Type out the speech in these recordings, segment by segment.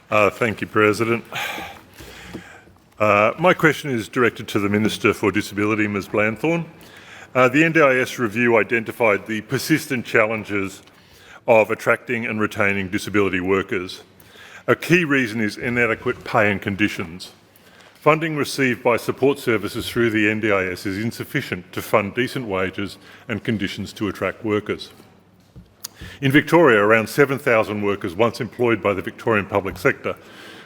Thank you, President. My question is directed to the Minister for Disability, Ms Blanthorne. The NDIS review identified the persistent challenges of attracting and retaining disability workers. A key reason is inadequate pay and conditions. Funding received by support services through the NDIS is insufficient to fund decent wages and conditions to attract workers. In Victoria, around 7,000 workers once employed by the Victorian public sector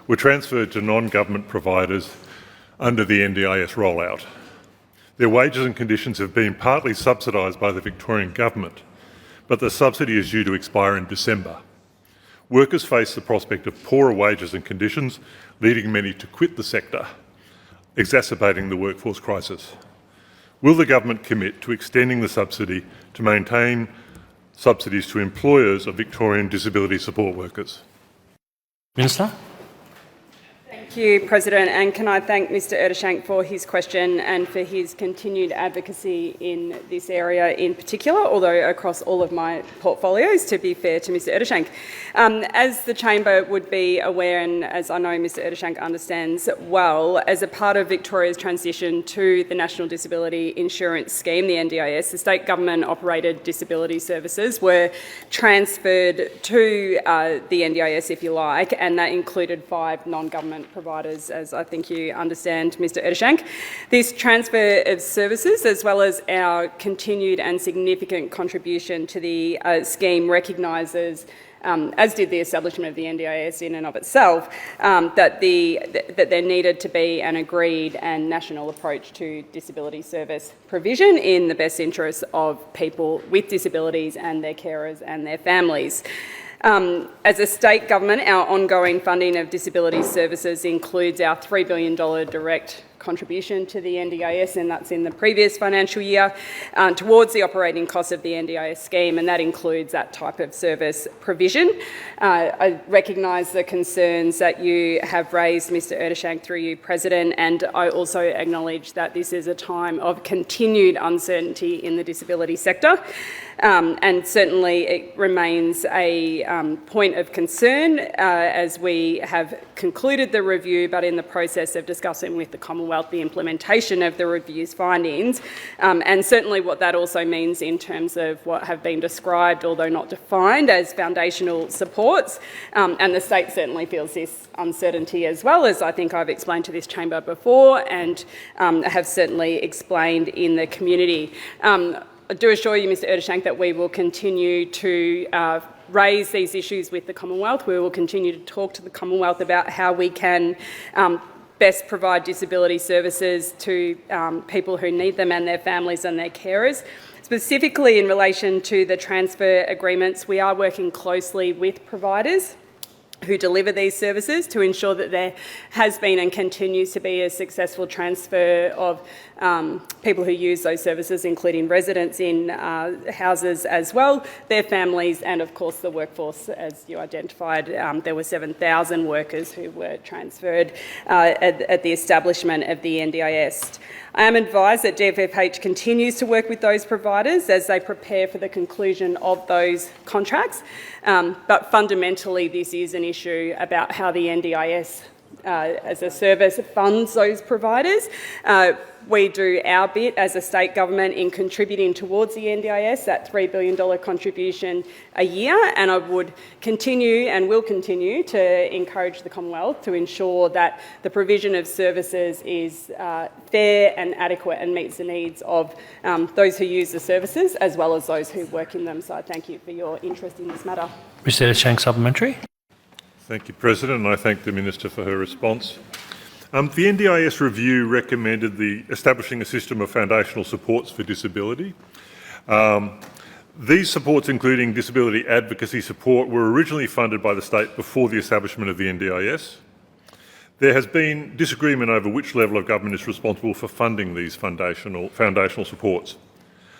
were transferred to non-government providers under the NDIS rollout. Their wages and conditions have been partly subsidised by the Victorian government, but the subsidy is due to expire in December. Workers face the prospect of poorer wages and conditions, leading many to quit the sector, exacerbating the workforce crisis. Will the government commit to extending the subsidy to maintain subsidies to employers of Victorian disability support workers? Minister. Thank you, President, and can I thank Mr Ettershank for his question and for his continued advocacy in this area in particular, although across all of my portfolios, to be fair to Mr Ettershank. As the Chamber would be aware, and as I know Mr Ettershank understands well, as a part of Victoria's transition to the National Disability Insurance Scheme, the NDIS, the state government-operated disability services were transferred to the NDIS, if you like, and that included 5 non-government providers, as I think you understand, Mr Ettershank. This transfer of services, as well as our continued and significant contribution to the scheme, recognises, as did the establishment of the NDIS in and of itself, that there needed to be an agreed and national approach to disability service provision in the best interests of people with disabilities and their carers and their families. As a state government, our ongoing funding of disability services includes our $3 billion direct contribution to the NDIS, and that's in the previous financial year, towards the operating costs of the NDIS scheme, and that includes that type of service provision. I recognise the concerns that you have raised, Mr Ettershank, through you, President, and I also acknowledge that this is a time of continued uncertainty in the disability sector. And certainly it remains a point of concern as we have concluded the review, but in the process of discussing with the Commonwealth the implementation of the review's findings, and certainly what that also means in terms of what have been described, although not defined, as foundational supports. And the state certainly feels this uncertainty as well, as I think I've explained to this chamber before and have certainly explained in the community. I do assure you, Mr Ettershank, that we will continue to raise these issues with the Commonwealth. We will continue to talk to the Commonwealth about how we can best provide disability services to people who need them and their families and their carers. Specifically in relation to the transfer agreements, we are working closely with providers who deliver these services to ensure that there has been and continues to be a successful transfer of people who use those services, including residents in houses as well, their families, and of course the workforce, as you identified. There were 7,000 workers who were transferred at the establishment of the NDIS. I am advised that DFFH continues to work with those providers as they prepare for the conclusion of those contracts, but fundamentally this is an issue about how the NDIS as a service funds those providers. We do our bit as a state government in contributing towards the NDIS, that $3 billion contribution a year, and I would continue and will continue to encourage the Commonwealth to ensure that the provision of services is fair and adequate and meets the needs of those who use the services as well as those who work in them. So I thank you for your interest in this matter. Mr Ettershank, supplementary. Thank you, President, and I thank the Minister for her response. The NDIS review recommended establishing a system of foundational supports for disability. These supports, including disability advocacy support, were originally funded by the state before the establishment of the NDIS. There has been disagreement over which level of government is responsible for funding these foundational supports.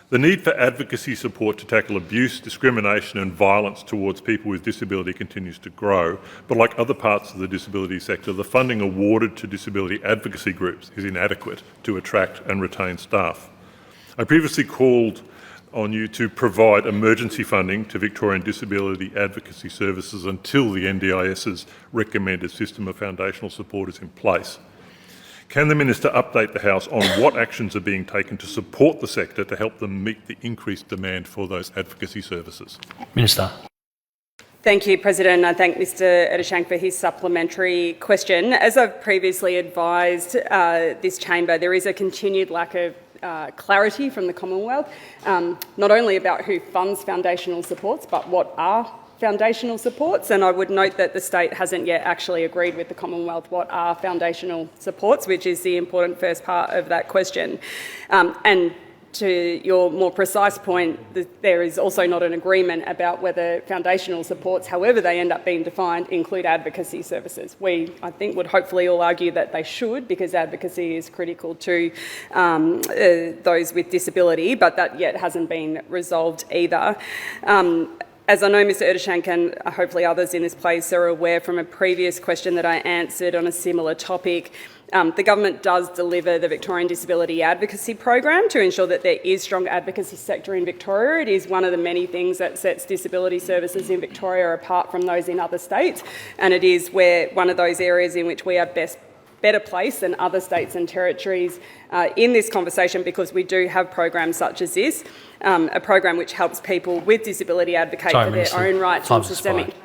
The need for advocacy support to tackle abuse, discrimination and violence towards people with disability continues to grow, but like other parts of the disability sector, the funding awarded to disability advocacy groups is inadequate to attract and retain staff. I previously called on you to provide emergency funding to Victorian Disability Advocacy Services until the NDIS's recommended system of foundational support is in place. Can the Minister update the House on what actions are being taken to support the sector to help them meet the increased demand for those advocacy services? Minister. Thank you, President. I thank Mr Ettershank for his supplementary question. As I've previously advised this chamber, there is a continued lack of clarity from the Commonwealth, not only about who funds foundational supports, but what are foundational supports. And I would note that the state hasn't yet actually agreed with the Commonwealth what are foundational supports, which is the important first part of that question. And to your more precise point, there is also not an agreement about whether foundational supports, however they end up being defined, include advocacy services. We, I think, would hopefully all argue that they should, because advocacy is critical to those with disability, but that yet hasn't been resolved either. As I know Mr Ettershank and hopefully others in this place are aware from a previous question that I answered on a similar topic, the government does deliver the Victorian Disability Advocacy Program to ensure that there is strong advocacy sector in Victoria. It is one of the many things that sets disability services in Victoria apart from those in other states, and it is one of those areas in which we are better placed than other states and territories in this conversation, because we do have programs such as this, a program which helps people with disability advocate for their own rights and systemic.